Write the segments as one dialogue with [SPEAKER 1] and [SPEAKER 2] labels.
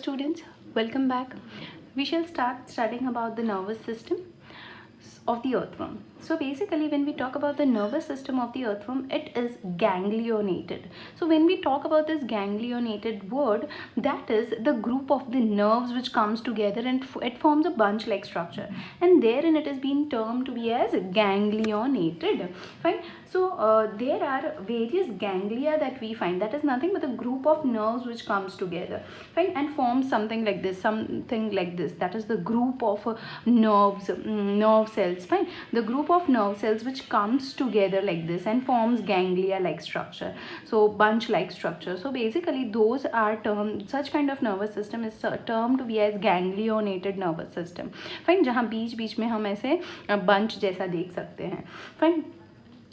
[SPEAKER 1] Students, welcome back. We shall start studying about the nervous system of the earthworm. So basically when we talk about the nervous system of the earthworm, it is ganglionated. So when we talk about this ganglionated word, that is the group of the nerves which comes together and it forms a bunch like structure, and therein it is being termed to be as ganglionated. Fine. So there are various ganglia that we find, that is nothing but a group of nerves which comes together, fine, and forms something like this, that is the group of nerve cells, fine, the group of nerve cells which comes together like this and forms ganglia like structure, so bunch like structure. So basically those are termed, such kind of nervous system is termed to be as ganglionated nervous system, fine, जहाँ बीच बीच में हम ऐसे bunch जैसा देख सकते हैं, fine.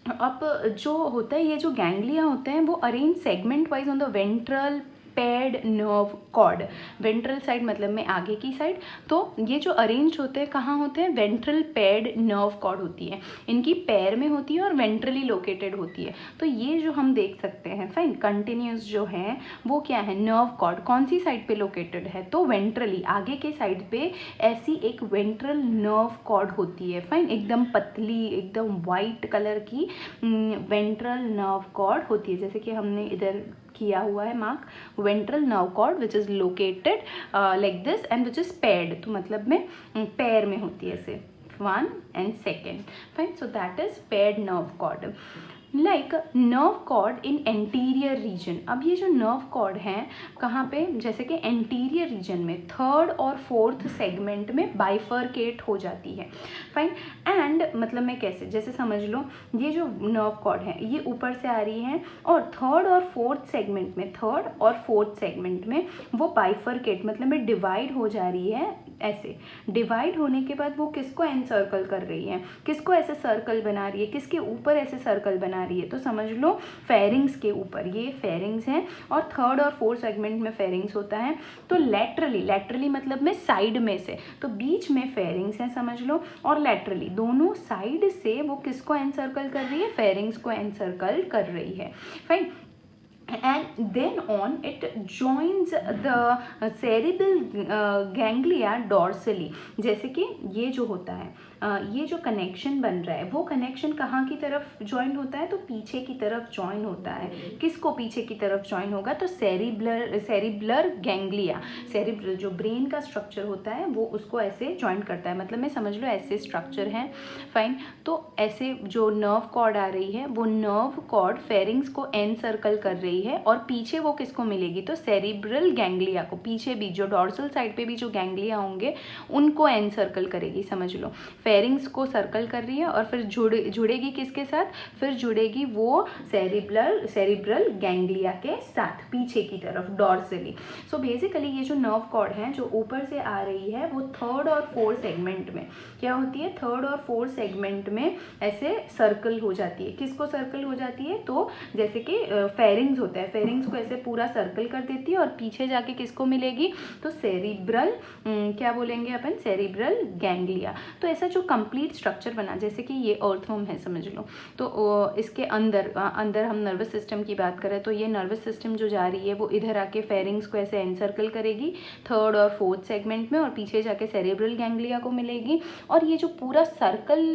[SPEAKER 1] अब जो होता है, ये जो गैंग्लिया होते हैं वो arrange segment wise on the ventral paired nerve cord, ventral side मतलब में आगे की साइड, तो ये जो अरेंज होते हैं कहाँ होते हैं, वेंट्रल पेड नर्व कॉर्ड होती है, इनकी पैर में होती है और वेंट्रली लोकेटेड होती है। तो ये जो हम देख सकते हैं, फाइन, कंटिन्यूस जो है वो क्या है, नर्व कॉर्ड कौन सी साइड पे लोकेटेड है, तो वेंट्रली आगे के साइड पे ऐसी एक वेंट्रल नर्व कॉर्ड होती है, फाइन, एकदम पतली, एकदम वाइट कलर की वेंट्रल नर्व कॉर्ड होती है, जैसे कि हमने इधर किया हुआ है mark, ventral nerve cord which is located like this and which is paired, तो मतलब में पैर में होती है ऐसे, 1 and 2, fine. So that is paired nerve cord, like nerve cord in anterior region. अब ये जो नर्व कॉर्ड है कहाँ पे, जैसे कि एंटीरियर रीजन में 3rd और 4th सेगमेंट में बाइफर्केट हो जाती है, फाइन. एंड मतलब मैं कैसे, जैसे समझ लो ये जो नर्व कॉर्ड है ये ऊपर से आ रही है और 3rd और 4th सेगमेंट में, 3rd और 4th सेगमेंट में वो बाइफर्केट मतलब में डिवाइड हो जा रही है, ऐसे डिवाइड होने के बाद वो किसको एनसर्कल कर रही है, किसको ऐसे सर्कल बना रही है, किसके ऊपर ऐसे सर्कल बना रही है, तो समझ लो फेरिंग्स के ऊपर, ये फेरिंग्स है और 3rd और 4th सेगमेंट में फेरिंग्स होता है, तो लैटरली मतलब में साइड में से, तो बीच में फेरिंग्स है समझ लो, और लैटरली दोनों साइड से वो किसको एनसर्कल कर रही है, फेरिंग्स को एनसर्कल कर रही है, fine. And then on it joins the cerebral ganglia dorsally. जैसे कि ये जो होता है, ये जो कनेक्शन बन रहा है वो कनेक्शन कहाँ की तरफ ज्वाइन होता है, तो पीछे की तरफ ज्वाइन होता है. किसको पीछे की तरफ ज्वाइन होगा, तो सेरिब्लर गैंग्लिया, सेरिब्रल जो ब्रेन का स्ट्रक्चर होता है वो उसको ऐसे ज्वाइन करता है, मतलब मैं समझ लो ऐसे स्ट्रक्चर है, फाइन. तो ऐसे जो नर्व कॉर्ड आ रही है वो नर्व कॉर्ड फेरिंग्स को एनसर्कल कर रही है और पीछे वो किसको मिलेगी, तो सेरिब्रल गैंग्लिया को, पीछे भी जो डॉर्सल साइड पे भी जो गैंग्लिया होंगे उनको एनसर्कल करेगी, समझ लो फेरिंग्स को सर्कल कर रही है और फिर जुड़ेगी किसके साथ, फिर जुड़ेगी वो सेरिब्रल गैंग्लिया के साथ पीछे की तरफ डॉर्सली. सो बेसिकली ये जो नर्व कॉर्ड है जो ऊपर से आ रही है वो 3rd और 4th सेगमेंट में क्या होती है, 3rd और 4th सेगमेंट में ऐसे सर्कल हो जाती है, किसको सर्कल हो जाती है, तो जैसे कि फेरिंग्स होता है, फेरिंग्स को ऐसे पूरा सर्कल कर देती है और पीछे जाके किसको मिलेगी, तो सेरिब्रल क्या बोलेंगे अपन, सेरिब्रल गैंग्लिया. तो ऐसा जो कंप्लीट स्ट्रक्चर बना, जैसे कि ये अर्थवर्म है समझ लो, तो इसके अंदर हम नर्वस सिस्टम की बात करें तो ये नर्वस सिस्टम जो जा रही है वो इधर आके फेरिंग्स को ऐसे एनसर्कल करेगी 3rd और 4th सेगमेंट में और पीछे जाके सेरिब्रल गैंग्लिया को मिलेगी, और ये जो पूरा सर्कल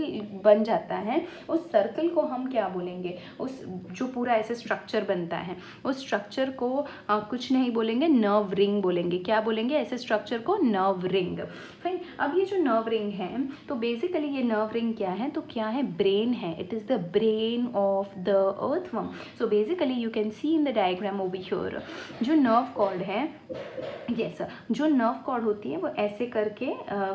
[SPEAKER 1] बन जाता है उस सर्कल को हम क्या बोलेंगे, उस जो पूरा ऐसे स्ट्रक्चर बनता है उस स्ट्रक्चर को कुछ नहीं बोलेंगे, नर्व रिंग बोलेंगे. क्या बोलेंगे, ऐसे स्ट्रक्चर को नर्व रिंग, फाइन. अब ये जो नर्व रिंग है तो बेसिकली ये नर्व रिंग क्या है, तो क्या है, ब्रेन है, it is the brain of the earthworm. So basically you can see in the diagram over here, जो नर्व कॉर्ड है, यस, जो नर्व कॉर्ड होती है वो ऐसे करके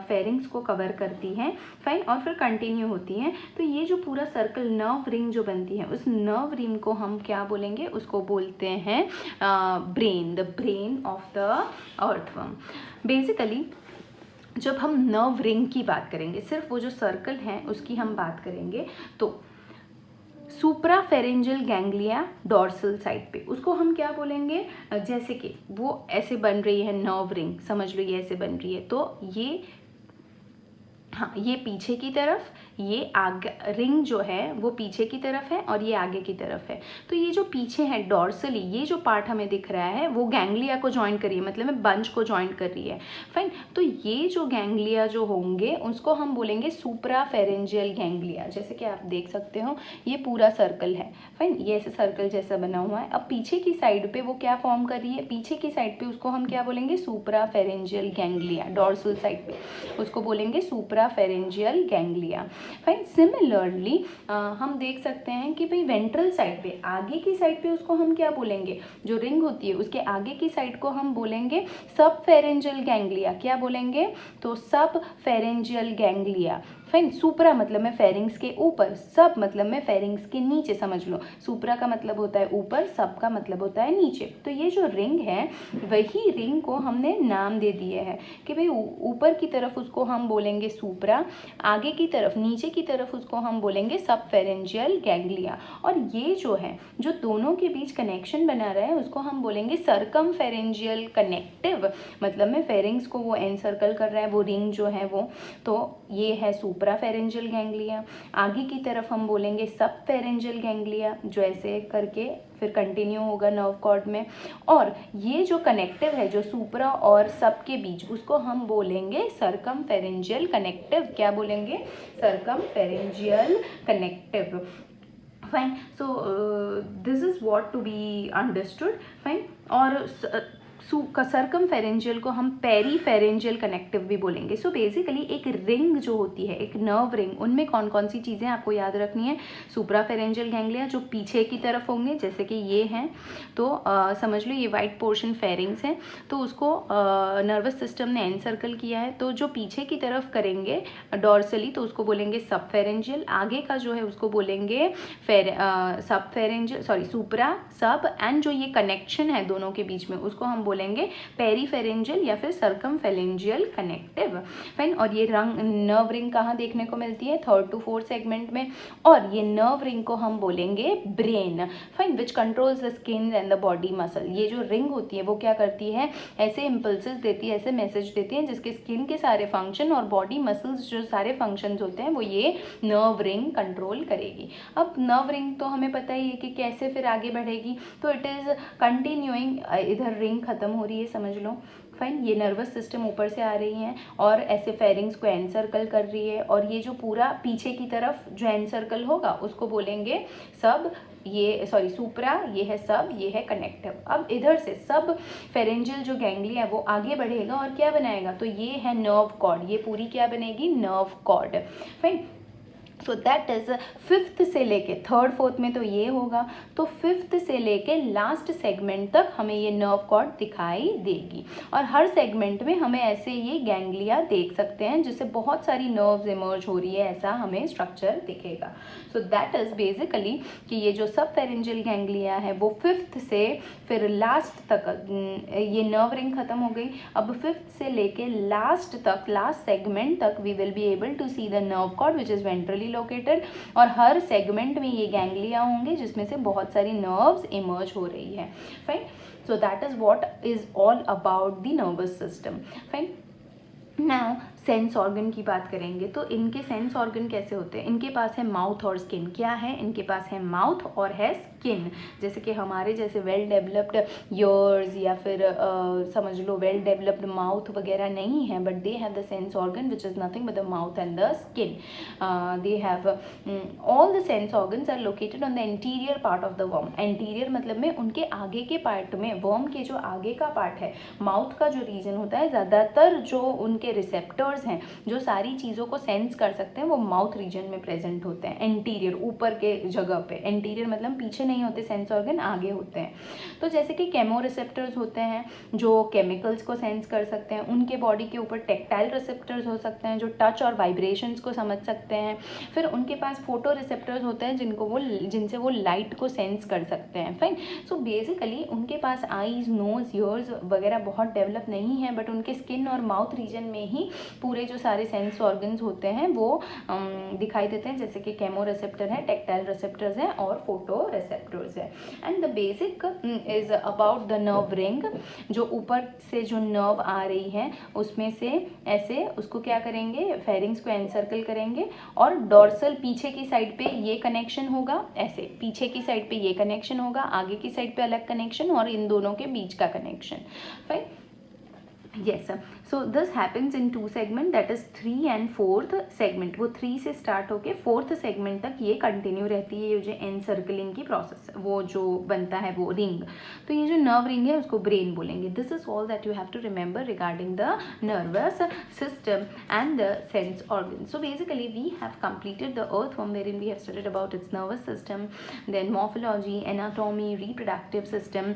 [SPEAKER 1] फेरिंग्स को कवर करती है, फाइन, और फिर कंटिन्यू होती है. तो ये जो पूरा सर्कल नर्व रिंग जो बनती है उस नर्व रिंग को हम क्या बोलेंगे, उसको बोलते हैं brain, the brain of the earthworm. Basically जब हम नर्व रिंग की बात करेंगे, सिर्फ वो जो सर्कल है उसकी हम बात करेंगे, तो सुप्राफेरेंजियल गैंग्लिया डॉर्सल साइड पे उसको हम क्या बोलेंगे, जैसे कि वो ऐसे बन रही है नर्व रिंग, समझ लो ये ऐसे बन रही है, तो ये हाँ, ये पीछे की तरफ, ये आगे रिंग जो है वो पीछे की तरफ है और ये आगे की तरफ है। तो ये जो पीछे है डॉर्सली, ये जो पार्ट हमें दिख रहा है वो गैंग्लिया को ज्वाइन कर रही है, मतलब में बंच को ज्वाइन कर रही है। फाइन, तो ये जो गैंग्लिया जो होंगे उसको हम बोलेंगे सुप्राफेरेंजियल गैंग्लिया। जैसे कि आप देख सकते हो ये पूरा सर्कल है। फाइन, ये ऐसे सर्कल जैसा बना हुआ है। अब पीछे की साइड पे वो क्या फॉर्म कर रही है, पीछे की साइड पे उसको हम क्या बोलेंगे, सुप्राफेरेंजियल गैंग्लिया। डॉर्सल साइड पे उसको बोलेंगे सुप्राफेरेंजियल गैंग्लिया। फाइन, सिमिलरली हम देख सकते हैं कि भाई वेंट्रल साइड पे, आगे की साइड पे उसको हम क्या बोलेंगे, जो रिंग होती है उसके आगे की साइड को हम बोलेंगे सब फेरेंजियल गैंग्लिया। क्या बोलेंगे, तो सब फेरेंजियल गैंग्लिया। फाइन, सुप्रा मतलब में फेरिंग्स के ऊपर, सब मतलब में फेरिंग्स के नीचे, समझ लो। सुप्रा का मतलब होता है ऊपर, सब का मतलब होता है नीचे। तो ये जो रिंग है वही रिंग को हमने नाम दे दिए है कि भाई ऊपर की तरफ उसको हम बोलेंगे सुप्रा, आगे की तरफ, नीचे की तरफ उसको हम बोलेंगे सब फेरेंजियल गैंग्लिया। और ये जो है जो दोनों के बीच कनेक्शन बना रहा है उसको हम बोलेंगे सरकम फेरेंजियल कनेक्टिव, मतलब में फेरिंग्स को वो एनसर्कल कर रहा है वो रिंग जो है वो। तो ये है सुप्राफेरेंजियल गैंग्लिया। आगे की तरफ हम बोलेंगे सब फेरेंजियल गैंग्लिया, जो ऐसे करके फिर कंटिन्यू होगा नर्व कॉर्ड में। और ये जो कनेक्टिव है जो सुप्रा और सब के बीच, उसको हम बोलेंगे सरकम फेरेंजियल कनेक्टिव। क्या बोलेंगे, circumferential connective. Fine, so this is what to be understood. Fine, और सरकम फेरेंजियल को हम पेरी फेरेंजियल कनेक्टिव भी बोलेंगे। सो बेसिकली एक रिंग जो होती है, एक नर्व रिंग, उनमें कौन कौन सी चीज़ें आपको याद रखनी है। सुप्रा फेरेंजियल गैंग्लिया जो पीछे की तरफ होंगे, जैसे कि ये हैं, तो समझ लो ये वाइट पोर्शन फेरिंग्स है, तो उसको नर्वस सिस्टम ने एनसर्कल किया है। तो जो पीछे की तरफ करेंगे डॉर्सली तो उसको बोलेंगे सब फेरेंजियल, आगे का जो है उसको बोलेंगे सब फेरेंजियल, सॉरी सुप्रा सब, एंड जो ये कनेक्शन है दोनों के बीच में उसको हम बोलेंगे पेरीफेरेंजियल या फिर सरकमफेरेंजियल कनेक्टिव। फाइन, और ये नर्व रिंग कहाँ देखने को मिलती है, 3rd to 4th सेगमेंट में। और ये नर्व रिंग को हम बोलेंगे brain. Fine, which controls the skin and the body muscle. ये जो रिंग होती है वो क्या करती है, ऐसे इम्पल्सेस देती है, ऐसे मैसेज देती है जिसके स्किन के सारे फंक्शन और बॉडी मसल्स जो सारे फंक्शंस होते हैं वो ये नर्व रिंग कंट्रोल करेगी। अब नर्व रिंग तो हमें पता ही है कि कैसे फिर आगे बढ़ेगी, तो इट इज़ कंटिन्यूइंग, इधर रिंग खत्म हो रही है, समझ लो। फाइन, ये नर्वस सिस्टम ऊपर से आ रही है और ऐसे फेरिंग्स को एनसर्कल कर रही है, और ये जो पूरा पीछे की तरफ जो एनसर्कल होगा उसको बोलेंगे सब, ये सॉरी सुप्रा, ये है सब, ये है कनेक्टिव। अब इधर से सब फेरेंजियल जो गैंग्लिया है वो आगे बढ़ेगा और क्या बनाएगा, तो ये है नर्व कॉर्ड, ये पूरी क्या बनेगी, nerve cord. Fine, so that is 5th से लेके 3rd 4th में तो ये होगा, तो 5th से लेके लास्ट सेगमेंट तक हमें ये नर्व कॉर्ड दिखाई देगी। और हर सेगमेंट में हमें ऐसे ये गैंग्लिया देख सकते हैं जिससे बहुत सारी नर्व्स इमर्ज हो रही है, ऐसा हमें स्ट्रक्चर दिखेगा। सो दैट इज बेसिकली कि ये जो सब फेरेंजियल गैंग्लिया है वो 5th से फिर लास्ट तक, ये नर्व रिंग खत्म हो गई, अब 5th से लेके लास्ट तक, लास्ट सेगमेंट तक we will be able to see the nerve cord which is ventrally located. और हर सेगमेंट में ये गैंग्लिया होंगे जिसमें से बहुत सारी नर्व्स इमर्ज हो रही है। Fine, so that is what is all about the nervous system. Fine, now sense organ की बात करेंगे तो इनके सेंस ऑर्गन कैसे होते हैं। इनके पास है माउथ और स्किन। क्या है, इनके पास है माउथ और है स्किन। जैसे कि हमारे जैसे वेल डेवलप्ड ईयर्स या फिर समझ लो वेल डेवलप्ड माउथ वगैरह नहीं है, but they have the sense organ which is nothing but the mouth and the skin. They have all the sense organs are located on the interior part of the worm. Interior मतलब में उनके आगे के part में, worm के जो आगे का पार्ट है, माउथ का जो रीजन होता है, ज़्यादातर जो उनके रिसेप्टर्स हैं जो सारी चीज़ों को सेंस कर सकते हैं वो माउथ रीजन में प्रेजेंट होते हैं, एंटीरियर ऊपर के जगह पे। एंटीरियर मतलब पीछे नहीं होते सेंस ऑर्गन, आगे होते हैं। तो जैसे कि केमो रिसेप्टर्स होते हैं जो केमिकल्स को सेंस कर सकते हैं, उनके बॉडी के ऊपर टेक्टाइल रिसेप्टर्स हो सकते हैं जो टच और वाइब्रेशंस को समझ सकते हैं। फिर उनके पास फोटो रिसेप्टर्स होते हैं जिनसे वो लाइट को सेंस कर सकते हैं। फाइन, सो बेसिकली उनके पास आईज, नोज, ईयर्स वगैरह बहुत डेवलप नहीं है, बट उनके स्किन और माउथ रीजन में ही पूरे जो सारे सेंस ऑर्गन्स होते हैं वो दिखाई देते हैं, जैसे कि केमो रिसेप्टर है, टेक्टाइल रिसेप्टर्स हैं और फोटो रिसेप्टर्स है। And the basic is about the nerve ring, जो ऊपर से जो नर्व आ रही है उसमें से ऐसे उसको क्या करेंगे, फेरिंग्स को एनसर्कल करेंगे और डॉर्सल पीछे की साइड पे ये कनेक्शन होगा, ऐसे पीछे की साइड पे ये कनेक्शन होगा, आगे की साइड पे अलग कनेक्शन और इन दोनों के बीच का connection. Fine, yes, so this happens in two segment, that is 3 and 4th segment। वो 3 से स्टार्ट होके 4th segment तक ये कंटिन्यू रहती है, ये जो एनसर्कलिंग की प्रोसेस वो जो बनता है वो रिंग। तो ये जो नर्व रिंग है उसको ब्रेन बोलेंगे। This is all that you have to remember regarding the nervous system and the sense organ. So basically we have completed the earthworm, wherein we have studied about its nervous system, then morphology, anatomy, reproductive system,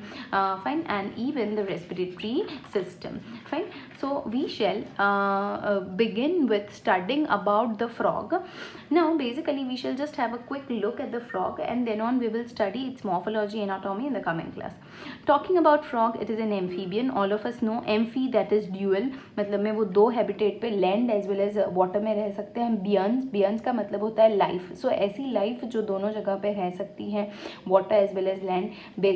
[SPEAKER 1] fine, and even the respiratory system। Fine, so we shall begin with studying about the frog। Now basically we shall just have a quick look at the frog and then on we will study its morphology, anatomy in the coming class। Talking about frog, it is an amphibian, all of us know amphi, that is dual, मतलब में वो दो habitat पे land as well as water में रह सकते हैं। बियंस, बियंस का मतलब होता है लाइफ। सो ऐसी लाइफ जो दोनों जगह पे रह सकती है, water as well as land.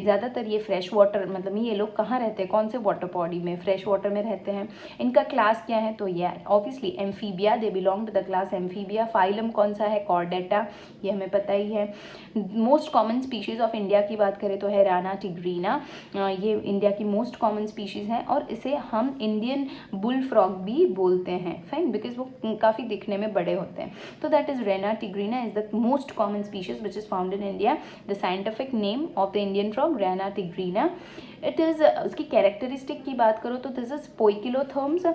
[SPEAKER 1] ज़्यादातर ये फ्रेश वाटर, मतलब ये लोग कहाँ रहते हैं, कौन से वाटर बॉडी में, फ्रेश वाटर में रहते हैं। इनका क्लास क्या है, तो ये obviously amphibia, they belong to the class amphibia. Phylum कौन सा है, कॉर्डेटा, ये हमें पता ही है। Most common species of India की बात करें तो है राना टिग्रीना, ये इंडिया की मोस्ट कॉमन स्पीशीज़ है और इसे हम इंडियन बुल फ्रॉग भी बोलते हैं। फाइन, बिकॉज वो काफ़ी दिखने में बड़े होते हैं। तो that is Rana tigrina is the most common species which is found in India. The scientific name of the Indian frog Rana tigrina. It is, उसकी कैरेक्टरिस्टिक की बात करो तो this is poikilotherms.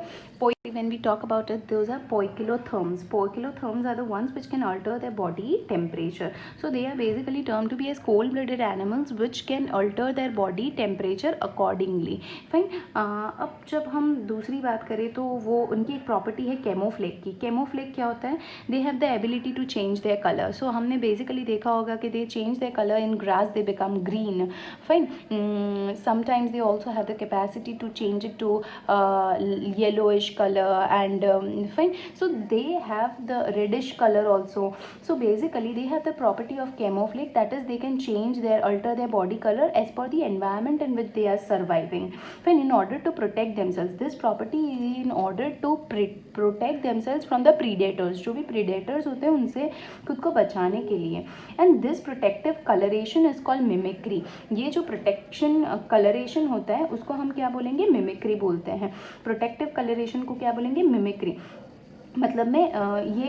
[SPEAKER 1] When we talk about it, those are poikilotherms। Poikilotherms are the ones which can alter their body temperature। So they are basically termed to be as cold-blooded animals which can alter their body temperature accordingly। Fine। अब जब हम दूसरी बात करें तो वो उनकी एक प्रॉपर्टी है कैमोफ्लेग की। कैमोफ्लेग क्या होता है, they have the ability to change their colour. So हमने बेसिकली देखा होगा कि they change their colour in grass, they become green. Fine, sometimes they also have the capacity to change it to yellowish color and fine, so they have the reddish color also। So basically they have the property of camouflage, that is they can change their, alter their body color as per the environment in which they are surviving। Fine, in order to protect themselves, this property is in order to protect themselves from the predators, जो भी predators होते हैं उनसे खुद को बचाने के लिए। and this protective coloration is called mimicry। ये जो protection coloration होता है उसको हम क्या बोलेंगे, mimicry बोलते हैं। protective coloration को क्या बोलेंगे, मिमिक्री। मतलब में ये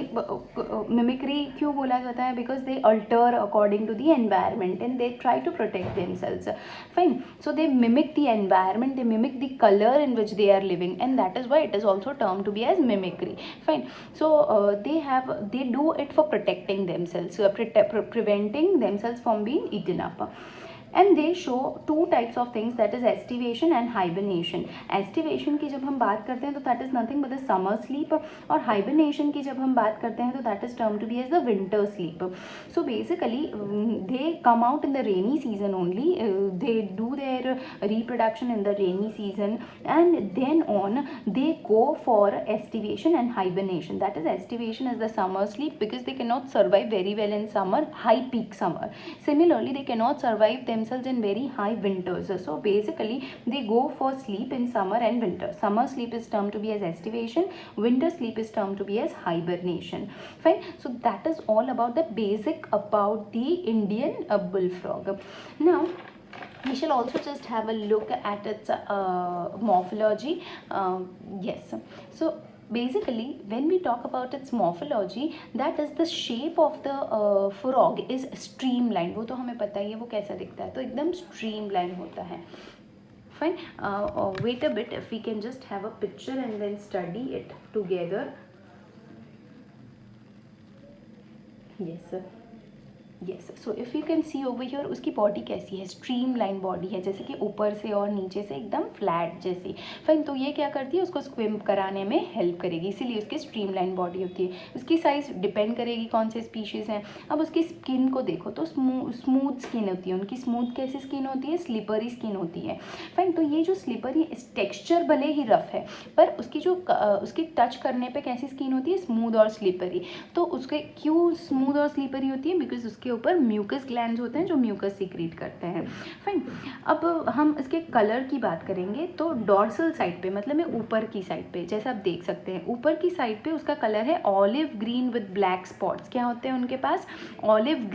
[SPEAKER 1] मिमिक्री क्यों बोला जाता है, because they alter according to the environment and they try to protect themselves. Fine, so they mimic the environment, they mimic the colour in which they are living and that is why it is also term to be as mimicry. Fine, so they do it for protecting themselves, preventing themselves from being eaten up। and they show two types of things, that is estivation and hibernation। estivation की जब हम बात करते हैं तो that is nothing but the summer sleep, और hibernation की जब हम बात करते हैं तो that is termed to be as the winter sleep। so basically they come out in the rainy season only, they do their reproduction in the rainy season and then on they go for estivation and hibernation। that is estivation is the summer sleep because they cannot survive very well in summer, high peak summer। similarly they cannot survive themselves in very high winters, so basically they go for sleep in summer and winter। summer sleep is termed to be as estivation, winter sleep is termed to be as hibernation। Fine, so that is all about the basic about the Indian bullfrog। now we shall also just have a look at its morphology। yes, so basically when we talk about its morphology, that is the shape of the frog is streamlined। वो तो हमें पता ही है वो कैसा दिखता है, तो एकदम streamline होता है। Fine, wait a bit, if we can just have a picture and then study it together। yes sir, yes, so if you can see over here, उसकी बॉडी कैसी है, स्ट्रीम लाइन बॉडी है, जैसे कि ऊपर से और नीचे से एकदम फ्लैट जैसी। फाइन, तो ये क्या करती है, उसको स्विम कराने में हेल्प करेगी, इसीलिए उसकी स्ट्रीम लाइन बॉडी होती है। उसकी साइज़ डिपेंड करेगी कौन से स्पीशीज़ हैं। अब उसकी स्किन को देखो तो स्मूथ स्किन होती है उनकी। स्मूथ कैसी स्किन होती है, स्लिपरी स्किन होती है। फाइन, तो ये जो स्लिपरी टेक्स्चर भले ही रफ है, पर उसकी जो उसकी टच करने पे कैसी स्किन होती है, स्मूथ और स्लिपरी। तो उसके क्यों स्मूथ और स्लिपरी होती है, बिकॉज उसके ऊपर म्यूकस ग्लैंड्स होते हैं जो म्यूकस सीक्रेट करते हैं। फाइन, अब हम इसके कलर की बात करेंगे तो डॉर्सल साइड पे, मतलब में ऊपर की साइड पे, जैसे आप देख सकते हैं ऊपर की साइड पे उसका कलर है olive green with black spots. क्या होते हैं उनके पास, ऑलिव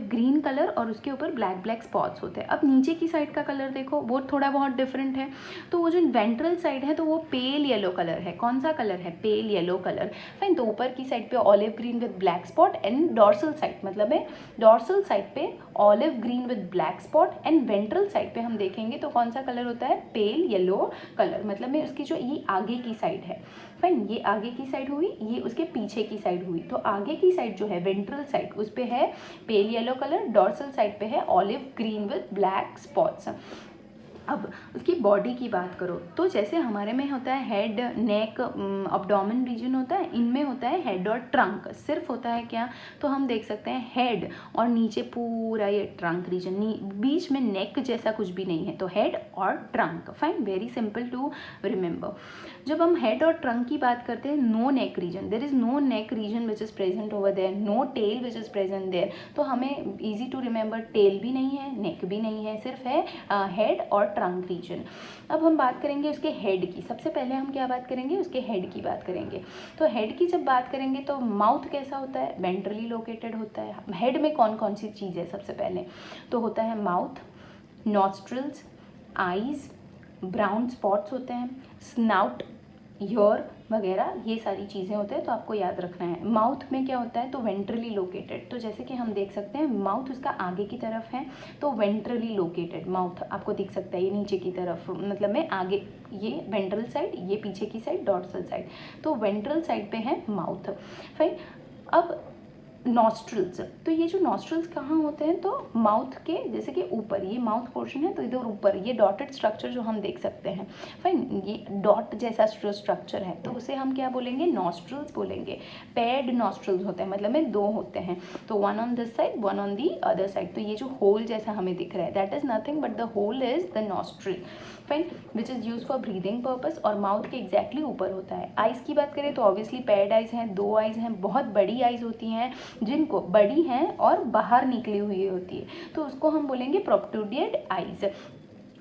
[SPEAKER 1] ग्रीन कलर, और उसके ऊपर ब्लैक ब्लैक स्पॉट्स होते हैं। अब नीचे की साइड का कलर देखो, वो थोड़ा बहुत डिफरेंट है। तो वो जो वेंट्रल साइड है तो वो पेल येलो कलर है। कौन सा कलर है, पेल येलो कलर। फाइन, तो ऊपर की साइड पे olive green with black spot, and dorsal side मतलब है डॉर्सल साइड पे olive green with black spot, and ventral side पे हम देखेंगे तो कौन सा कलर होता है, पेल येलो कलर। मतलब में उसकी जो ये आगे की साइड है, फाइन, ये आगे की साइड हुई, ये उसके पीछे की साइड हुई। तो आगे की साइड जो है वेंट्रल साइड, उस पे है pale yellow colour, dorsal side पे है olive green with black spots. अब उसकी बॉडी की बात करो तो जैसे हमारे में होता है हेड, नेक, अब्डोमेन रीजन होता है, इनमें होता है हेड और ट्रंक। सिर्फ होता है क्या, तो हम देख सकते हैं हेड और नीचे पूरा ये ट्रंक रीजन, बीच में नेक जैसा कुछ भी नहीं है। तो हेड और trunk, fine, very simple to remember. जब हम हेड और ट्रंक की बात करते हैं, no neck region, there is no neck region which is present over there, no tail which is present there. तो हमें इजी टू रिमेंबर, टेल भी नहीं है, नेक भी नहीं है, सिर्फ है हेड और ट्रंक रीजन। अब हम बात करेंगे उसके हेड की। सबसे पहले हम क्या बात करेंगे, उसके हेड की बात करेंगे। तो हेड की जब बात करेंगे तो माउथ कैसा होता है, वेंट्रली लोकेटेड होता है। हेड में कौन कौन सी चीज़ है, सबसे पहले तो होता है mouth, nostrils, eyes, brown spots होते हैं, स्नाउट, ईयर वगैरह, ये सारी चीज़ें होते हैं। तो आपको याद रखना है माउथ में क्या होता है, तो वेंट्रली लोकेटेड। तो जैसे कि हम देख सकते हैं माउथ उसका आगे की तरफ है, तो वेंट्रली लोकेटेड माउथ आपको दिख सकता है, ये नीचे की तरफ, मतलब में आगे, ये वेंट्रल साइड, ये पीछे की साइड डॉर्सल साइड। तो वेंट्रल साइड पे है माउथ। फाइन, अब नॉस्ट्रल्स, तो ये जो नॉस्ट्रल्स कहाँ होते हैं, तो माउथ के जैसे कि ऊपर, ये माउथ पोर्शन है तो इधर ऊपर ये डॉटेड स्ट्रक्चर जो हम देख सकते हैं। फाइन, ये डॉट जैसा स्ट्रक्चर है तो उसे हम क्या बोलेंगे, नॉस्ट्रल्स बोलेंगे। पेयर्ड नॉस्ट्रल्स होते हैं, मतलब में दो होते हैं, तो one on this side, one on the other side. तो ये जो होल जैसा हमें दिख रहा है, that is nothing but the hole is the nostril, fine, which is use for breathing purpose, और माउथ के एग्जैक्टली ऊपर होता है। आइज़ की बात करें तो ऑब्वियसली पेयर्ड आइज़ हैं, दो आइज़ हैं, बहुत बड़ी आइज़ होती हैं, जिनको बड़ी हैं और बाहर निकली हुई होती है, तो उसको हम बोलेंगे protruded eyes,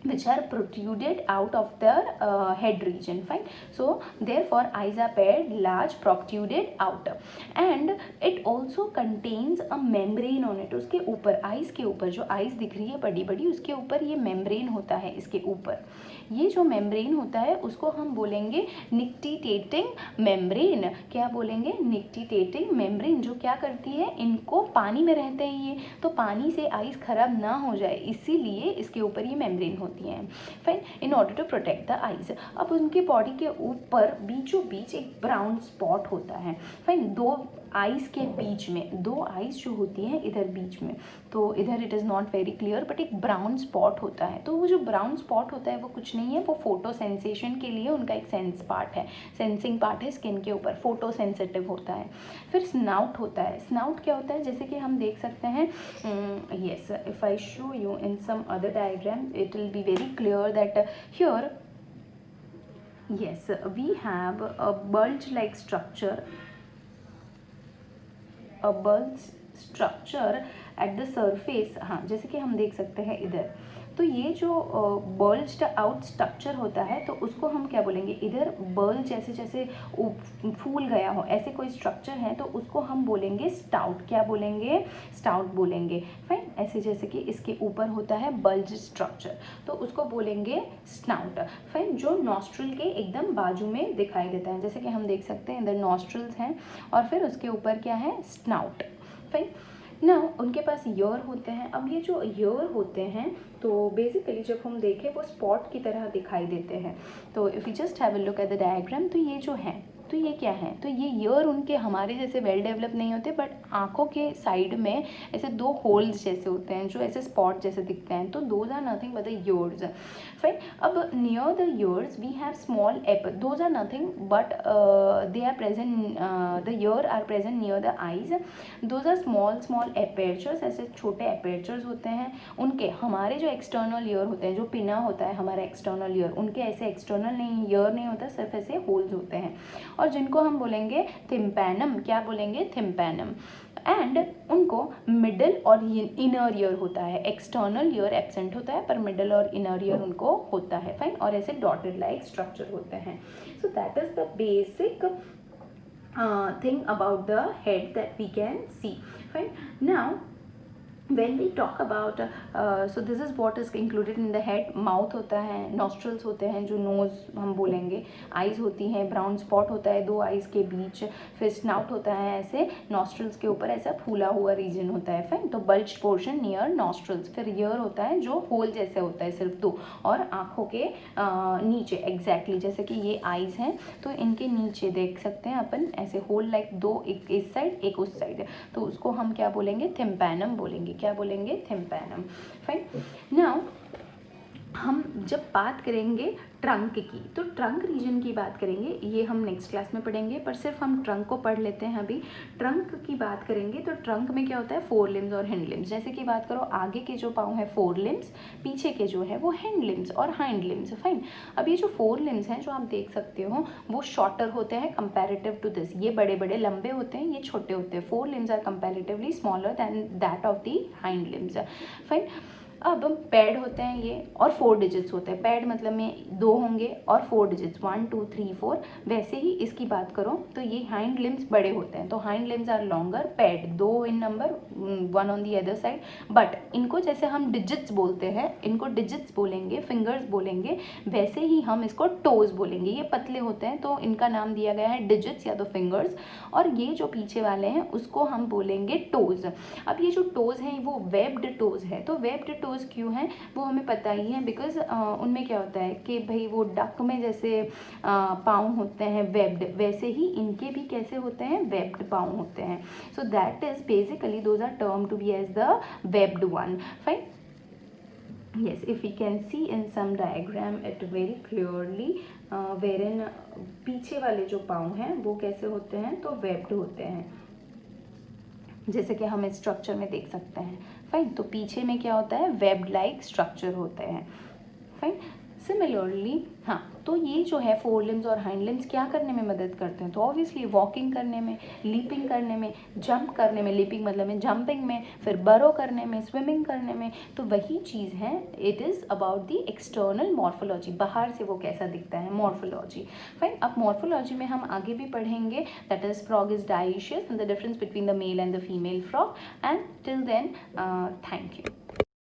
[SPEAKER 1] which are protruded out of their head region. Fine, so therefore eyes are paired, large, protruded out, and it also contains a membrane on it. उसके ऊपर, eyes के ऊपर जो eyes दिख रही है बड़ी बड़ी, उसके ऊपर ये membrane होता है। इसके ऊपर ये जो membrane होता है उसको हम बोलेंगे nictitating membrane। क्या बोलेंगे, nictitating membrane, जो क्या करती है, इनको पानी में रहते हैं ये, तो पानी से आइज खराब ना हो जाए इसीलिए इसके ऊपर ये मेम्ब्रेन होती हैं। Fine, in order to protect the eyes. अब उनकी बॉडी के ऊपर बीचों बीच एक ब्राउन स्पॉट होता है। फाइन, दो आइज के बीच में, दो आइज जो होती हैं इधर बीच में, तो इधर it is not very clear but एक ब्राउन स्पॉट होता है। तो वो जो ब्राउन स्पॉट होता है वो कुछ नहीं है, वो फोटो सेंसेशन के लिए उनका एक सेंस पार्ट है, सेंसिंग पार्ट है स्किन के ऊपर, फोटो सेंसिटिव होता है। फिर स्नाउट होता है। स्नाउट क्या होता है, जैसे कि हम देख सकते हैं, yes, if I show you in some other diagram it will be very clear that here, yes, we have a bulge like structure, a bulge structure at the surface। हाँ, जैसे कि हम देख सकते हैं इधर, तो ये जो बल्ज्ड आउट स्ट्रक्चर होता है तो उसको हम क्या बोलेंगे, इधर बल्ज जैसे जैसे फूल गया हो ऐसे कोई स्ट्रक्चर है तो उसको हम बोलेंगे स्टाउट। क्या बोलेंगे, स्टाउट बोलेंगे। फाइन, ऐसे जैसे कि इसके ऊपर होता है बल्ज स्ट्रक्चर तो उसको बोलेंगे स्नाउट। फाइन, जो नॉस्ट्रल के एकदम बाजू में दिखाई देता है, जैसे कि हम देख सकते हैं इधर नॉस्ट्रल्स हैं और फिर उसके ऊपर क्या है, स्नाउट। फाइन, ना उनके पास ईयर होते हैं। अब ये जो ईयर होते हैं तो बेसिकली जब हम देखें वो स्पॉट की तरह दिखाई देते हैं। तो if you just have a look at the diagram, तो ये जो है तो ये क्या है, तो ये ईयर उनके हमारे जैसे वेल डेवलप नहीं होते, बट आँखों के साइड में ऐसे 2 होल्स जैसे होते हैं जो ऐसे स्पॉट जैसे दिखते हैं, तो those are nothing but the ears. Fine, अब near the ears we have small aper, those are nothing but they are present, the ear are present near the eyes, those are small apertures, ऐसे छोटे एपेचर्स होते हैं उनके। हमारे जो external ear होते हैं, जो पिना होता है हमारा एक्सटर्नल ईयर, उनके ऐसे एक्सटर्नल नहीं, ईयर नहीं होता, सिर्फ ऐसे होल्स होते हैं, और जिनको हम बोलेंगे थिम्पैनम, क्या बोलेंगे, थिम्पैनम। एंड उनको मिडल और इनर ईयर होता है, एक्सटर्नल ईयर एब्सेंट होता है पर मिडल और इनर ईयर उनको होता है। फाइन, और ऐसे डॉटेड लाइक स्ट्रक्चर होते हैं। So that is the basic thing about the head that we can see. Fine, now when we talk about so this is what is included in the head. Mouth होता है, nostrils होते हैं जो knows हम बोलेंगे, eyes होती हैं, brown spot होता है 2 आइज के बीच, फिर स्नाउट होता है ऐसे नॉस्ट्रल्स के ऊपर ऐसा फूला हुआ रीजन होता है। फाइन, तो बल्ज पोर्शन नियर नॉस्ट्रल्स, फिर ईयर होता है जो होल जैसे होता है सिर्फ 2, और आँखों के नीचे एग्जैक्टली जैसे कि ये आइज हैं तो इनके नीचे देख सकते हैं अपन ऐसे होल लाइक 2, एक इस साइड एक उस साइड, तो उसको हम क्या बोलेंगे, थिम्पैनम बोलेंगे, क्या बोलेंगे, थिम्पैनम। फाइन, नाउ हम जब बात करेंगे ट्रंक की, तो ट्रंक रीजन की बात करेंगे, ये हम नेक्स्ट क्लास में पढ़ेंगे, पर सिर्फ हम ट्रंक को पढ़ लेते हैं अभी। ट्रंक की बात करेंगे तो ट्रंक में क्या होता है, 4 लिम्स और हैंड लिम्स। जैसे कि बात करो आगे के जो पाँव है 4 लिम्स, पीछे के जो है वो हैंड लिम्स और हाइंड लिम्स। फाइन, अब ये जो 4 लिम्स हैं जो आप देख सकते हो वो शॉर्टर होते हैं कंपेरेटिव टू दिस, ये बड़े बड़े लंबे होते हैं, ये छोटे होते हैं। 4 limbs are comparatively smaller than that of the hind limbs. Fine, अब पैड होते हैं ये, और 4 डिजिट्स होते हैं, पैड मतलब में 2 होंगे और 4 डिजिट्स 1 2 3 4। वैसे ही इसकी बात करो तो ये हाइंड लिम्स बड़े होते हैं, तो hind limbs are longer, paired 2 in number, 1 on the other side, but इनको जैसे हम डिजिट्स बोलते हैं, इनको डिजिट्स बोलेंगे, फिंगर्स बोलेंगे, वैसे ही हम इसको टोज बोलेंगे। ये पतले होते हैं तो इनका नाम दिया गया है डिजिट्स या तो फिंगर्स, और ये जो पीछे वाले हैं उसको हम बोलेंगे टोज। अब ये जो टोज हैं वो वेब्ड टोज है, तो वेब्ड टोज क्यों है वो हमें पता ही है, बिकॉज उनमें क्या होता है कि भाई वो डक में जैसे पाँव होते हैं वेब्ड, वैसे ही इनके भी कैसे होते हैं, वेब्ड पाँव होते हैं। So that is basically those are term to be as the webbed one. Fine, yes, if we can see in some diagram it very clearly wherein पीछे वाले जो पाँव हैं वो कैसे होते हैं, तो वेब्ड होते हैं, जैसे कि हम इस स्ट्रक्चर में देख सकते हैं। फाइन, तो पीछे में क्या होता है, वेब्ड लाइक स्ट्रक्चर होते हैं। फाइन, सिमिलरली हाँ, तो ये जो है 4 लिम्स और हाइंड लिम्स क्या करने में मदद करते हैं, तो ऑब्वियसली वॉकिंग करने में, लीपिंग करने में, जंप करने में, लीपिंग मतलब में जंपिंग में, फिर बरो करने में, स्विमिंग करने में, तो वही चीज़ है। It is about the external morphology, बाहर से वो कैसा दिखता है, मॉर्फोलॉजी। फाइन, अब मॉर्फोलॉजी में हम आगे भी पढ़ेंगे, that is frog is dioecious and the difference between the male and the female frog, and till then thank you.